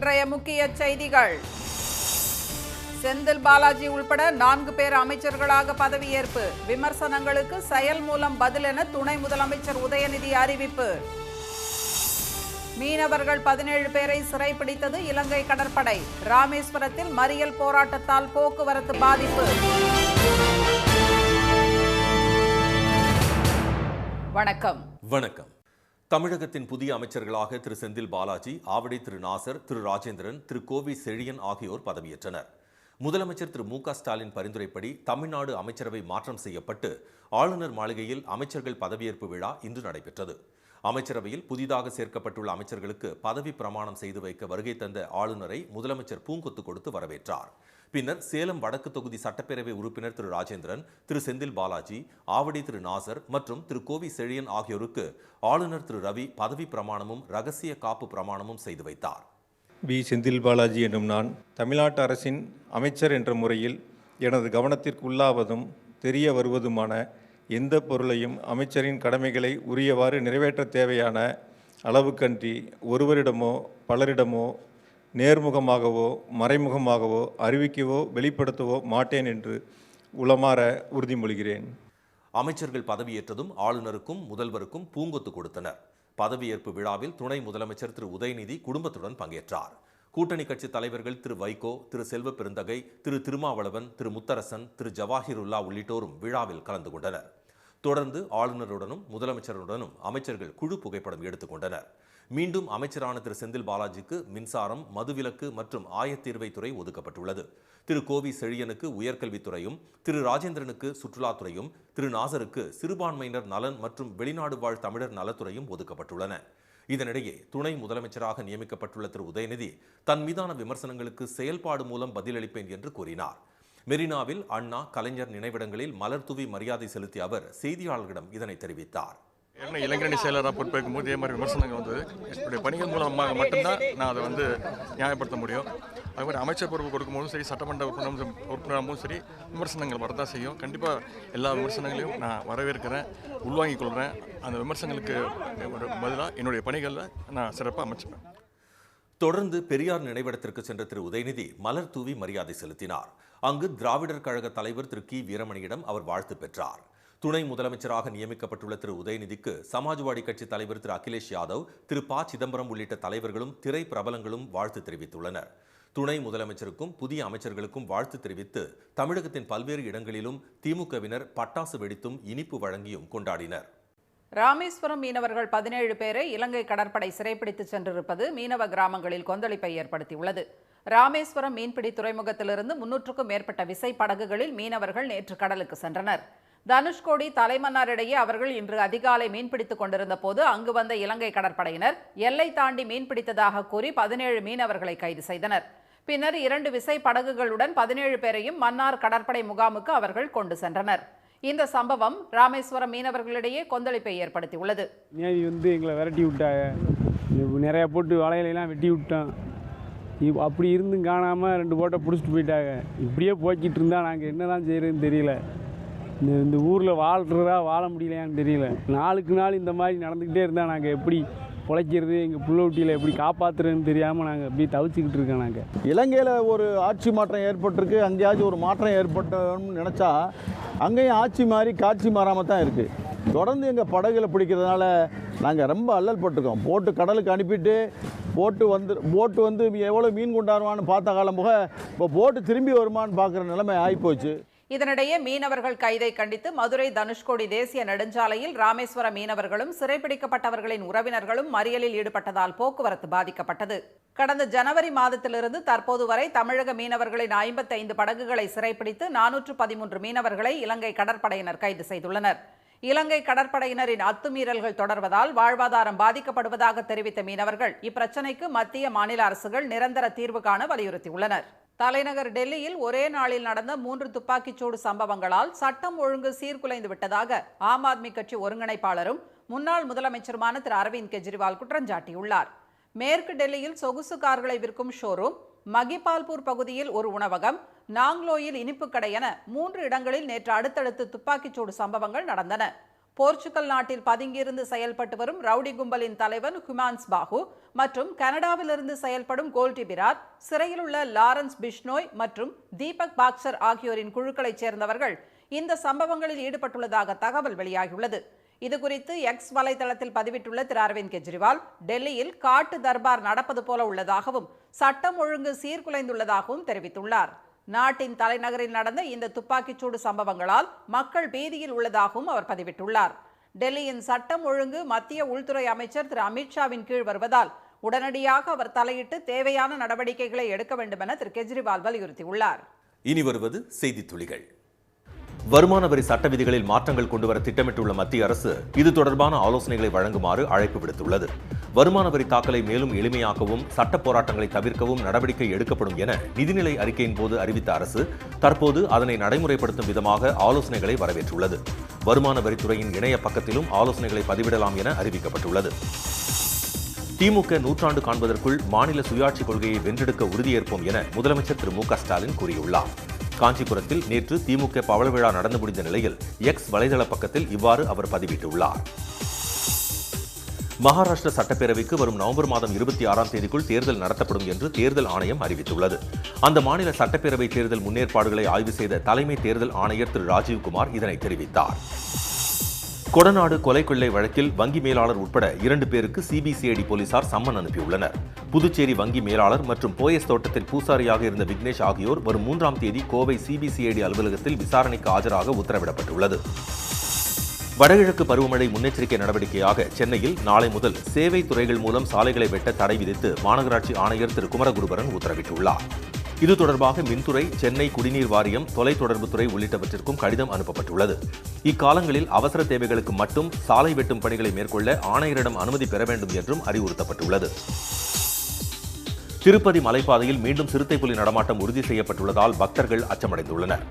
இன்றைய முக்கிய செய்திகள். செந்தில் பாலாஜி உள்பட 4 பேர் அமைச்சர்களாக பதவியேற்பு. விமர்சனங்களுக்கு செயல் மூலம் பதில் என துணை முதலமைச்சர் உதயநிதி அறிவிப்பு. மீனவர்கள் 17 பேரை சிறைப்பிடித்தது இலங்கை கடற்படை. ராமேஸ்வரத்தில் மறியல் போராட்டத்தால் போக்குவரத்து பாதிப்பு. வணக்கம். தமிழகத்தின் புதிய அமைச்சர்களாக திரு செந்தில் பாலாஜி, ஆவடி திரு நாசர், திரு ராஜேந்திரன், திரு கோவி செழியன் ஆகியோர் பதவியேற்றனர். முதலமைச்சர் திரு மு.க. ஸ்டாலின் பரிந்துரைப்படி தமிழ்நாடு அமைச்சரவை மாற்றம் செய்யப்பட்டு ஆளுநர் மாளிகையில் அமைச்சர்கள் பதவியேற்பு விழா இன்று நடைபெற்றது. அமைச்சரவையில் புதிதாக சேர்க்கப்பட்டுள்ள அமைச்சர்களுக்கு பதவி பிரமாணம் செய்து வைக்க வருகை தந்த ஆளுநரை முதலமைச்சர் பூங்கொத்து கொடுத்து வரவேற்றார். பின்னர் சேலம் வடக்கு தொகுதி சட்டப்பேரவை உறுப்பினர் திரு ராஜேந்திரன், திரு செந்தில் பாலாஜி, ஆவடி திரு நாசர் மற்றும் திரு கோவி செழியன் ஆகியோருக்கு ஆளுநர் திரு ரவி பதவி பிரமாணமும் ரகசிய காப்பு பிரமாணமும் செய்து வைத்தார். பி. செந்தில் பாலாஜி என்னும் நான் தமிழ்நாட்டு அரசின் அமைச்சர் என்ற முறையில் எனது கவனத்திற்கு உள்ளாவதும் தெரிய வருவதுமான எந்த பொருளையும் அமைச்சரின் கடமைகளை உரியவாறு நிறைவேற்ற தேவையான அளவுக்கன்றி ஒருவரிடமோ பலரிடமோ நேர்முகமாகவோ மறைமுகமாகவோ அறிவிக்கவோ வெளிப்படுத்தவோ மாட்டேன் என்று உளமாற உறுதிமொழிகிறேன். அமைச்சர்கள் பதவியேற்றதும் ஆளுநருக்கும் முதல்வருக்கும் பூங்கொத்து கொடுத்தனர். பதவியேற்பு விழாவில் துணை முதலமைச்சர் திரு உதயநிதி குடும்பத்துடன் பங்கேற்றார். கூட்டணி கட்சி தலைவர்கள் திரு வைகோ, திரு செல்வ பெருந்தகை, திரு திருமாவளவன், திரு முத்தரசன், திரு ஜவாஹிருல்லா உள்ளிட்டோரும் விழாவில் கலந்து கொண்டனர். தொடர்ந்து ஆளுநருடனும் முதலமைச்சருடனும் அமைச்சர்கள் குழு புகைப்படம் எடுத்துக்கொண்டனர். மீண்டும் அமைச்சரான திரு செந்தில் பாலாஜிக்கு மின்சாரம், மதுவிலக்கு மற்றும் ஆயத்தீர்வைத்துறை ஒதுக்கப்பட்டுள்ளது. திரு கோவி செழியனுக்கு உயர்கல்வித்துறையும், திரு ராஜேந்திரனுக்கு சுற்றுலாத்துறையும், திரு நாசருக்கு சிறுபான்மையினர் நலன் மற்றும் வெளிநாடு வாழ் தமிழர் நலத்துறையும் ஒதுக்கப்பட்டுள்ளன. இதனிடையே துணை முதலமைச்சராக நியமிக்கப்பட்டுள்ள திரு உதயநிதி தன் மீதான விமர்சனங்களுக்கு செயல்பாடு மூலம் பதிலளிப்பேன் என்று கூறினார். மெரினாவில் அண்ணா, கலைஞர் நினைவிடங்களில் மலர் தூவி மரியாதை செலுத்திய அவர் செய்தியாளர்களிடம் இதனை தெரிவித்தார். இளைஞரணி செயலராக பொறுப்பேற்கும் போது இதே மாதிரி விமர்சனங்கள் வந்தது. என்னுடைய பணிகள் மூலமாக மட்டும்தான் நான் அதை நியாயப்படுத்த முடியும். அது மாதிரி அமைச்சர் பொறுப்பு கொடுக்கும்போதும் சரி, சட்டமன்ற உறுப்பினராகவும் சரி, விமர்சனங்கள் வரதான் செய்யும். கண்டிப்பாக எல்லா விமர்சனங்களையும் நான் வரவேற்கிறேன், உள்வாங்கிக் கொள்கிறேன். அந்த விமர்சனங்களுக்கு பதிலாக என்னுடைய பணிகளில் நான் சிறப்பாக அமைச்சுப்பேன். தொடர்ந்து பெரியார் நினைவிடத்திற்கு சென்ற திரு உதயநிதி மலர் தூவி மரியாதை செலுத்தினார். அங்கு திராவிடர் கழக தலைவர் திரு கி. வீரமணியிடம் அவர் வாழ்த்து பெற்றார். துணை முதலமைச்சராக நியமிக்கப்பட்டுள்ள திரு உதயநிதிக்கு சமாஜ்வாடி கட்சி தலைவர் திரு அகிலேஷ் யாதவ், திரு ப. சிதம்பரம் உள்ளிட்ட தலைவர்களும் திரை பிரபலங்களும் வாழ்த்து தெரிவித்துள்ளனர். துணை முதலமைச்சருக்கும் புதிய அமைச்சர்களுக்கும் வாழ்த்து தெரிவித்து தமிழகத்தின் பல்வேறு இடங்களிலும் திமுகவினர் பட்டாசு வெடித்தும் இனிப்பு வழங்கியும் கொண்டாடினர். ராமேஸ்வரம் மீனவர்கள் 17 பேரை இலங்கை கடற்படை சிறைப்பிடித்து சென்றிருப்பது மீனவ கிராமங்களில் கொந்தளிப்பை ஏற்படுத்தியுள்ளது. ராமேஸ்வரம் மீன்பிடி துறைமுகத்திலிருந்து 300க்கும் மேற்பட்ட விசைப்படகுகளில் மீனவர்கள் நேற்று கடலுக்கு சென்றனர். தனுஷ்கோடி தலைமன்னார் இடையே அவர்கள் இன்று அதிகாலை மீன்பிடித்துக் கொண்டிருந்த போது அங்கு வந்த இலங்கை கடற்படையினர் எல்லை தாண்டி மீன்பிடித்ததாக கூறி 17 மீனவர்களை கைது செய்தனர். பின்னர் 2 விசைப்படகுகளுடன் 17 பேரையும் மன்னார் கடற்படை முகாமுக்கு அவர்கள் கொண்டு சென்றனர். இந்த சம்பவம் ராமேஸ்வரம் மீனவர்களிடையே கொந்தளிப்பை ஏற்படுத்தியுள்ளது. நேவி எங்களை விரட்டி விட்டாங்க, நிறையா போட்டு வலையிலாம் வெட்டி விட்டோம். அப்படி இருந்தும் காணாமல் 2 போட்டை பிடிச்சிட்டு போயிட்டாங்க. இப்படியே போய்கிட்டு இருந்தால் நாங்கள் என்ன தான் செய்கிறதுன்னு தெரியல. இந்த ஊரில் வாழ்கிறதா வாழ முடியலையான்னு தெரியல. நாளுக்கு நாள் இந்த மாதிரி நடந்துக்கிட்டே இருந்தால் நாங்கள் எப்படி பிழைக்கிறது, எங்கள் புள்ளொட்டியில் எப்படி காப்பாற்றுறதுன்னு தெரியாமல் நாங்கள் அப்படியே தவிச்சிக்கிட்டு இருக்கோம். நாங்கள் இலங்கையில் ஒரு ஆட்சி மாற்றம் ஏற்பட்டிருக்கு, அங்கேயாச்சும் ஒரு மாற்றம் ஏற்பட்டோம்னு நினச்சா அங்கேயும் ஆட்சி மாறி காட்சி மாறாமல் தான் இருக்குது. தொடர்ந்து எங்கள் படகுகளை பிடிக்கிறதுனால நாங்கள் ரொம்ப அல்லல் பட்டிருக்கோம். போட்டு கடலுக்கு அனுப்பிட்டு போட்டு வந்து எவ்வளோ மீன் கொண்டாடுவான்னு பார்த்த காலம் போக இப்போ போட்டு திரும்பி வருமானு பார்க்குற நிலைமை ஆகிப்போச்சு. இதனிடையே மீனவர்கள் கைதை கண்டித்து மதுரை தனுஷ்கோடி தேசிய நெடுஞ்சாலையில் ராமேஸ்வர மீனவர்களும் சிறைப்பிடிக்கப்பட்டவர்களின் உறவினர்களும் மறியலில் ஈடுபட்டதால் போக்குவரத்து பாதிக்கப்பட்டது. கடந்த ஜனவரி மாதத்திலிருந்து தற்போது வரை தமிழக மீனவர்களின் 55 படகுகளை சிறைப்பிடித்து 413 மீனவர்களை இலங்கை கடற்படையினர் கைது செய்துள்ளனர். இலங்கை கடற்படையினரின் அத்துமீறல்கள் தொடர்வதால் வாழ்வாதாரம் பாதிக்கப்படுவதாக தெரிவித்த மீனவர்கள் இப்பிரச்சினைக்கு மத்திய மாநில அரசுகள் நிரந்தர தீர்வு காண வலியுறுத்தியுள்ளனர். தலைநகர் டெல்லியில் ஒரே நாளில் நடந்த 3 துப்பாக்கிச்சூடு சம்பவங்களால் சட்டம் ஒழுங்கு சீர்குலைந்து விட்டதாக ஆம் ஆத்மி கட்சி ஒருங்கிணைப்பாளரும் முன்னாள் முதலமைச்சருமான திரு அரவிந்த் கெஜ்ரிவால் குற்றஞ்சாட்டியுள்ளார். மேற்கு டெல்லியில் சொகுசு கார்களை விற்கும் ஷோரூம், மகிபால்பூர் பகுதியில் ஒரு உணவகம், நாங்லோயில் இனிப்பு கடை என 3 இடங்களில் நேற்று அடுத்தடுத்து துப்பாக்கிச்சூடு சம்பவங்கள் நடந்தன. போர்ச்சுகல் நாட்டில் பதுங்கியிருந்து செயல்பட்டு வரும் ரவுடி கும்பலின் தலைவன் ஹுமான்ஸ் பாகு மற்றும் கனடாவிலிருந்து செயல்படும் கோல்டி பிராட், சிறையில் உள்ள லாரன்ஸ் பிஷ்னோய் மற்றும் தீபக் பாக்சர் ஆகியோரின் குழுக்களைச் சேர்ந்தவர்கள் இந்த சம்பவங்களில் ஈடுபட்டுள்ளதாக தகவல் வெளியாகியுள்ளது. இதுகுறித்து எக்ஸ் வலைதளத்தில் பதிவிட்டுள்ள திரு அரவிந்த் கெஜ்ரிவால், டெல்லியில் காட்டு தர்பார் நடப்பது போல உள்ளதாகவும் சட்டம் ஒழுங்கு சீர்குலைந்துள்ளதாகவும் தெரிவித்துள்ளார். நாட்டின் தலைநகரில் நடந்த இந்த துப்பாக்கிச்சூடு சம்பவங்களால் மக்கள் பீதியில் உள்ளதாகவும் அவர் பதிவிட்டுள்ளார். டெல்லியின் சட்டம் ஒழுங்கு மத்திய உள்துறை அமைச்சர் திரு அமித்ஷாவின் கீழ் வருவதால் உடனடியாக அவர் தலையிட்டு தேவையான நடவடிக்கைகளை எடுக்க வேண்டும் என திரு கெஜ்ரிவால் வலியுறுத்தியுள்ளார். இனி வருவது செய்தி துளிகள். வருமான வரி சட்ட விதிகளில் மாற்றங்கள் கொண்டுவர திட்டமிட்டுள்ள மத்திய அரசு இது தொடர்பான ஆலோசனைகளை வழங்குமாறு அழைப்பு விடுத்துள்ளது. வருமான வரி தாக்கலை மேலும் எளிமையாக்கவும் சட்ட போராட்டங்களை தவிர்க்கவும் நடவடிக்கை எடுக்கப்படும் என நிதிநிலை அறிக்கையின் போது அறிவித்த அரசு தற்போது அதனை நடைமுறைப்படுத்தும் விதமாக ஆலோசனைகளை வரவேற்றுள்ளது. வருமான வரித்துறையின் இணைய பக்கத்திலும் ஆலோசனைகளை பதிவிடலாம் என அறிவிக்கப்பட்டுள்ளது. திமுக நூற்றாண்டு காண்பதற்குள் மாநில சுயாட்சி கொள்கையை வென்றெடுக்க உறுதியேற்போம் என முதலமைச்சர் திரு மு க ஸ்டாலின் கூறியுள்ளார். காஞ்சிபுரத்தில் நேற்று திமுக பவள விழா நடந்து முடிந்த நிலையில் எக்ஸ் வலைதள பக்கத்தில் இவ்வாறு அவர் பதிவிட்டுள்ளார். மகாராஷ்டிர சட்டப்பேரவைக்கு வரும் நவம்பர் மாதம் 26ஆம் தேதிக்குள் தேர்தல் நடத்தப்படும் என்று தேர்தல் ஆணையம் அறிவித்துள்ளது. அந்த மாநில சட்டப்பேரவை தேர்தல் முன்னேற்பாடுகளை ஆய்வு செய்த தலைமை தேர்தல் ஆணையர் திரு ராஜீவ்குமார் இதனை தெரிவித்தார். கொடநாடு கொலை கொள்ளை வழக்கில் வங்கி மேலாளர் உட்பட 2 பேருக்கு சிபிசிஐடி போலீசார் சம்மன் அனுப்பியுள்ளனர். புதுச்சேரி வங்கி மேலாளர் மற்றும் போயஸ் தோட்டத்தில் பூசாரியாக இருந்த விக்னேஷ் ஆகியோர் வரும் 3ஆம் தேதி கோவை சிபிசிஐடி அலுவலகத்தில் விசாரணைக்கு ஆஜராக உத்தரவிடப்பட்டுள்ளது. வடகிழக்கு பருவமழை முன்னெச்சரிக்கை நடவடிக்கையாக சென்னையில் நாளை முதல் சேவை துறைகள் மூலம் சாலைகளை வெட்ட தடை விதித்து மாநகராட்சி ஆணையர் திரு குமரகுருபரன் உத்தரவிட்டுள்ளார். இது தொடர்பாக மின்துறை, சென்னை குடிநீர் வாரியம், தொலைத்தொடர்புத்துறை உள்ளிட்டவற்றிற்கும் கடிதம் அனுப்பப்பட்டுள்ளது. இக்காலங்களில் அவசர தேவைகளுக்கு மட்டும் சாலை வெட்டும் பணிகளை மேற்கொள்ள ஆணையரிடம் அனுமதி பெற வேண்டும் என்றும் அறிவுறுத்தப்பட்டுள்ளது. திருப்பதி மலைப்பாதையில் மீண்டும் சிறுத்தை புலி நடமாட்டம் உறுதி செய்யப்பட்டுள்ளதால் பக்தர்கள் அச்சமடைந்துள்ளனர்.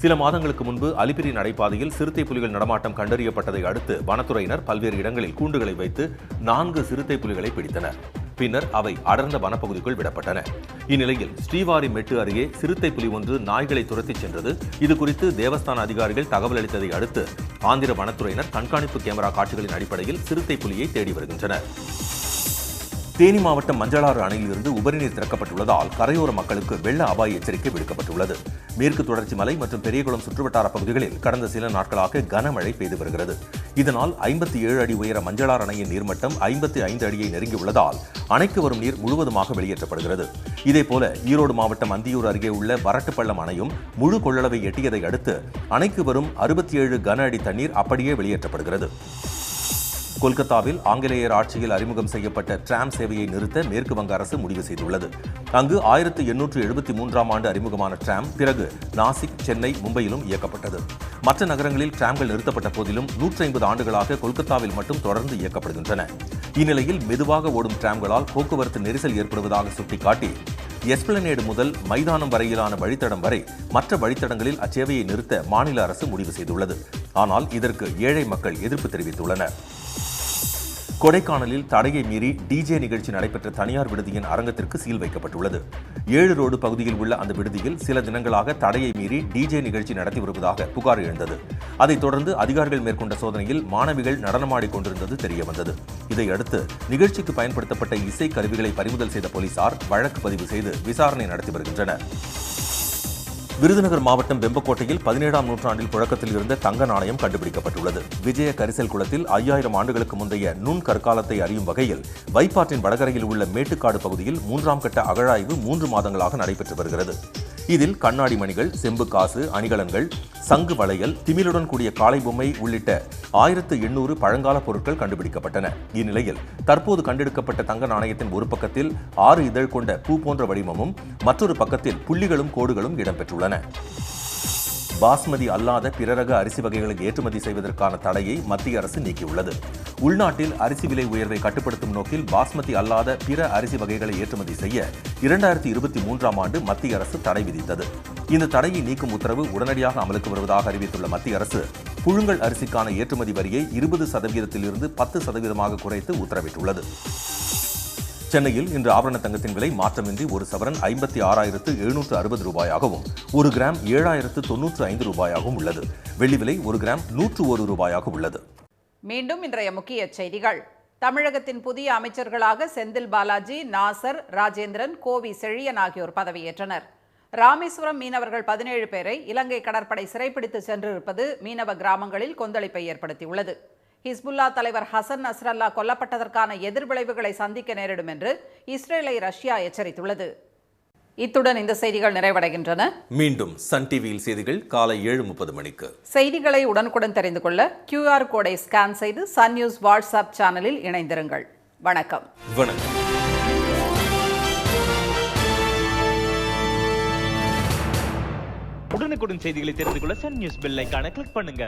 சில மாதங்களுக்கு முன்பு அலிபிரி நடைபாதையில் சிறுத்தை புலிகள் நடமாட்டம் கண்டறியப்பட்டதை அடுத்து வனத்துறையினர் பல்வேறு இடங்களில் கூண்டுகளை வைத்து 4 சிறுத்தை புலிகளை பிடித்தனர். பின்னர் அவை அடர்ந்த வனப்பகுதிக்குள் விடப்பட்டன. இந்நிலையில் ஸ்ரீவாரி மெட்டு அருகே சிறுத்தை புலி ஒன்று நாய்களை துரத்திச் சென்றது. இதுகுறித்து தேவஸ்தான அதிகாரிகள் தகவல் அளித்ததை அடுத்து ஆந்திர வனத்துறையினர் கண்காணிப்பு கேமரா காட்சிகளின் அடிப்படையில் சிறுத்தை புலியை தேடி வருகின்றனர். தேனி மாவட்டம் மஞ்சளாறு அணையிலிருந்து உபரிநீர் திறக்கப்பட்டுள்ளதால் கரையோர மக்களுக்கு வெள்ள அபாய எச்சரிக்கை விடுக்கப்பட்டுள்ளது. மேற்கு தொடர்ச்சி மலை மற்றும் பெரியகுளம் சுற்றுவட்டார பகுதிகளில் கடந்த சில நாட்களாக கனமழை பெய்து வருகிறது. இதனால் 57 அடி உயர மஞ்சளாறு அணையின் நீர்மட்டம் 55 அடியை நெருங்கியுள்ளதால் அணைக்கு வரும் நீர் முழுவதுமாக வெளியேற்றப்படுகிறது. இதேபோல ஈரோடு மாவட்டம் அந்தியூர் அருகே உள்ள வரட்டுப்பள்ளம் அணையும் முழு கொள்ளளவை எட்டியதை அடுத்து அணைக்கு வரும் 67 கன அடி தண்ணீர் அப்படியே வெளியேற்றப்படுகிறது. கொல்கத்தாவில் ஆங்கிலேயர் ஆட்சியில் அறிமுகம் செய்யப்பட்ட டிராம் சேவையை நிறுத்த மேற்கு வங்க அரசு முடிவு செய்துள்ளது. அங்கு 1873ஆம் ஆண்டு அறிமுகமான டிராம் பிறகு நாசிக், சென்னை, மும்பையிலும் இயக்கப்பட்டது. மற்ற நகரங்களில் டிராம்கள் நிறுத்தப்பட்ட போதிலும் 150 ஆண்டுகளாக கொல்கத்தாவில் மட்டும் தொடர்ந்து இயக்கப்படுகின்றன. இந்நிலையில் மெதுவாக ஓடும் டிராம்களால் போக்குவரத்து நெரிசல் ஏற்படுவதாக சுட்டிக்காட்டி எஸ்பிளனேடு முதல் மைதானம் வரையிலான வழித்தடம் வரை மற்ற வழித்தடங்களில் அச்சேவையை நிறுத்த மாநில அரசு முடிவு செய்துள்ளது. ஆனால் இதற்கு ஏழை மக்கள் எதிர்ப்பு தெரிவித்துள்ளனர். கொடைக்கானலில் தடையை மீறி டிஜே நிகழ்ச்சி நடைபெற்ற தனியார் விடுதியின் அரங்கத்திற்கு சீல் வைக்கப்பட்டுள்ளது. 7 ரோடு பகுதியில் உள்ள அந்த விடுதியில் சில தினங்களாக தடையை மீறி டிஜே நிகழ்ச்சி நடத்தி வருவதாக புகார் எழுந்தது. அதைத் தொடர்ந்து அதிகாரிகள் மேற்கொண்ட சோதனையில் மாணவிகள் நடனமாடிக் கொண்டிருந்தது தெரியவந்தது. இதையடுத்து நிகழ்ச்சிக்கு பயன்படுத்தப்பட்ட இசை கருவிகளை பறிமுதல் செய்த போலீசார் வழக்கு பதிவு செய்து விசாரணை நடத்தி வருகின்றனர். விருதுநகர் மாவட்டம் வெம்பக்கோட்டையில் 17ஆம் நூற்றாண்டில் புழக்கத்தில் இருந்த தங்க நாணயம் கண்டுபிடிக்கப்பட்டுள்ளது. விஜய கரிசல் குளத்தில் 5000 ஆண்டுகளுக்கு முந்தைய நுண் கற்காலத்தை அறியும் வகையில் வைப்பாற்றின் வடகரையில் உள்ள மேட்டுக்காடு பகுதியில் 3ஆம் கட்ட அகழாய்வு 3 மாதங்களாக நடைபெற்று வருகிறது. இதில் கண்ணாடி மணிகள், செம்பு காசு, அணிகலன்கள், சங்கு வளையல், திமிலுடன் கூடிய காளை பொம்மை உள்ளிட்ட 1800 பழங்கால பொருட்கள் கண்டுபிடிக்கப்பட்டன. இந்நிலையில் தற்போது கண்டெடுக்கப்பட்ட தங்க நாணயத்தின் ஒரு பக்கத்தில் 6 இதழ் கொண்ட பூ போன்ற வடிவமும் மற்றொரு பக்கத்தில் புள்ளிகளும் கோடுகளும் இடம்பெற்றுள்ளன. பாஸ்மதி அல்லாத பிற ரக அரிசி வகைகளை ஏற்றுமதி செய்வதற்கான தடையை மத்திய அரசு நீக்கியுள்ளது. உள்நாட்டில் அரிசி விலை உயர்வை கட்டுப்படுத்தும் நோக்கில் பாஸ்மதி அல்லாத பிற அரிசி வகைகளை ஏற்றுமதி செய்ய 2023ஆம் ஆண்டு மத்திய அரசு தடை விதித்தது. இந்த தடையை நீக்கும் உத்தரவு உடனடியாக அமலுக்கு வருவதாக அறிவித்துள்ள மத்திய அரசு புழுங்கல் அரிசிக்கான ஏற்றுமதி வரியை 20%இலிருந்து 10% குறைத்து உத்தரவிட்டுள்ளது. சென்னையில் இன்று ஆபரண தங்கத்தின் விலை மாற்றமின்றி ஒரு சவரன் 56,760 ரூபாயாகவும் 1 கிராம் 7,095 ரூபாயாகவும் உள்ளது. வெள்ளி விலை 1 கிராம் 101 ரூபாயாக உள்ளது. மீண்டும் இன்றைய முக்கிய செய்திகள். தமிழகத்தின் புதிய அமைச்சர்களாக செந்தில் பாலாஜி, நாசர், ராஜேந்திரன், கோவி செழியன் ஆகியோர் பதவியேற்றனர். ராமேஸ்வரம் மீனவர்கள் 17 பேரை இலங்கை கடற்படை சிறைப்பிடித்து சென்றிருப்பது மீனவ கிராமங்களில் கொந்தளிப்பை ஏற்படுத்தியுள்ளது. ஹிஸ்புல்லா தலைவர் ஹசன் நஸ்ரல்லா கொல்லப்பட்டதற்கான எதிர்விளைவுகளை சந்திக்க நேரிடும் என்று இஸ்ரேலை ரஷ்யா எச்சரித்துள்ளது. இத்துடன் இந்த செய்திகள் நிறைவடைகின்றன. மீண்டும் சன் டிவியில் செய்திகள் காலை 7:30 மணிக்கு. செய்திகளை உடனுக்குடன் தெரிந்து கொள்ள QR கோடை ஸ்கேன் செய்து சன் நியூஸ் வாட்ஸ்அப் சேனலில் இணைந்திருங்கள். வணக்கம். வணக்கம். உடனுக்குடன் செய்திகளை தெரிந்து கொள்ள சன் நியூஸ் பெல் ஐகானை கிளிக் பண்ணுங்க.